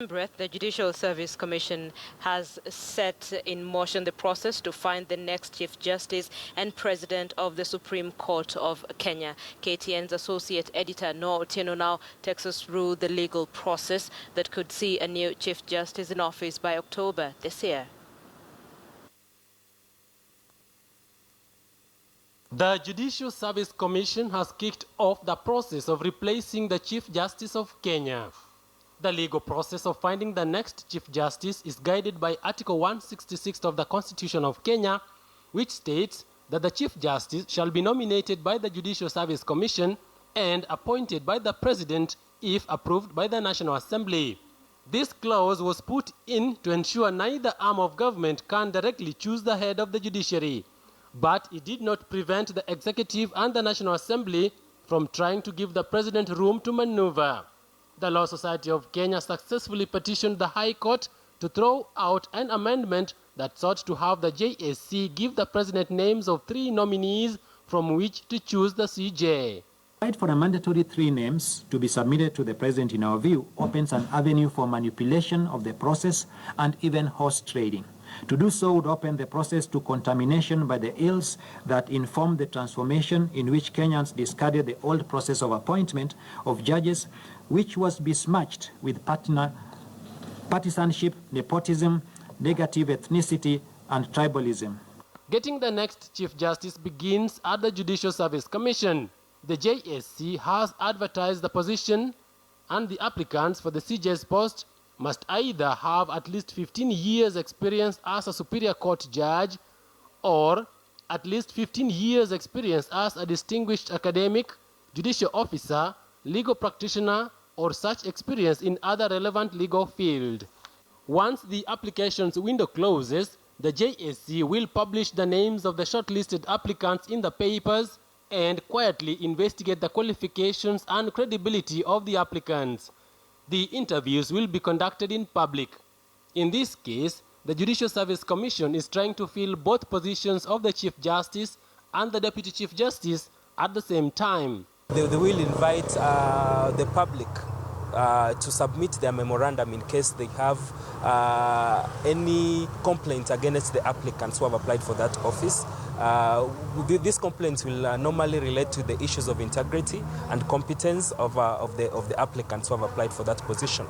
same breath, the Judicial Service Commission has set in motion the process to find the next Chief Justice and President of the Supreme Court of Kenya. KTN's associate editor Noah Otieno now takes us through the legal process that could see a new Chief Justice in office by October this year. The Judicial Service Commission has kicked off the process of replacing the Chief Justice of Kenya. The legal process of finding the next Chief Justice is guided by Article 166 of the Constitution of Kenya, which states that the Chief Justice shall be nominated by the Judicial Service Commission and appointed by the President if approved by the National Assembly. This clause was put in to ensure neither arm of government can directly choose the head of the judiciary, but it did not prevent the Executive and the National Assembly from trying to give the President room to maneuver. The Law Society of Kenya successfully petitioned the High Court to throw out an amendment that sought to have the JSC give the President names of 3 nominees from which to choose the CJ. For a mandatory 3 names to be submitted to the President, in our view, opens an avenue for manipulation of the process and even horse trading. To do so would open the process to contamination by the ills that informed the transformation in which Kenyans discarded the old process of appointment of judges, which was besmirched with partisanship, nepotism, negative ethnicity, and tribalism. Getting the next Chief Justice begins at the Judicial Service Commission. The JSC has advertised the position, and the applicants for the CJ's post must either have at least 15 years experience as a Superior Court judge or at least 15 years experience as a distinguished academic, judicial officer, legal practitioner, or such experience in other relevant legal field. Once the applications window closes, the JSC will publish the names of the shortlisted applicants in the papers and quietly investigate the qualifications and credibility of the applicants. The interviews will be conducted in public. In this case, the Judicial Service Commission is trying to fill both positions of the Chief Justice and the Deputy Chief Justice at the same time. They will invite the public to submit their memorandum in case they have any complaints against the applicants who have applied for that office. These complaints will normally relate to the issues of integrity and competence of the applicants who have applied for that position.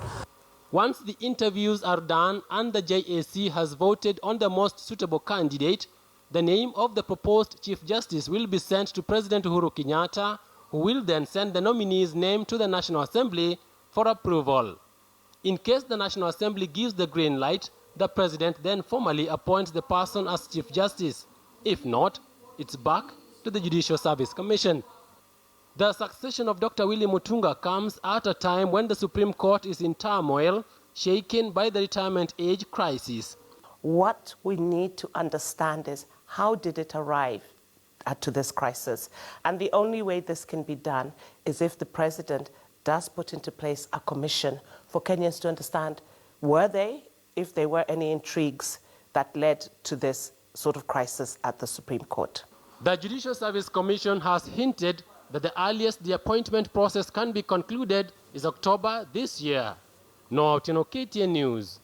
Once the interviews are done and the JSC has voted on the most suitable candidate, the name of the proposed Chief Justice will be sent to President Uhuru Kenyatta, who will then send the nominee's name to the National Assembly for approval. In case the National Assembly gives the green light, the President then formally appoints the person as Chief Justice. If not, it's back to the Judicial Service Commission. The succession of Dr. Willie Mutunga comes at a time when the Supreme Court is in turmoil, shaken by the retirement age crisis. What we need to understand is, how did it arrive to this crisis? And the only way this can be done is if the President does put into place a commission for Kenyans to understand, if there were any intrigues that led to this sort of crisis at the Supreme Court. The Judicial Service Commission has hinted that the earliest the appointment process can be concluded is October this year. Noah Otieno, KTN News.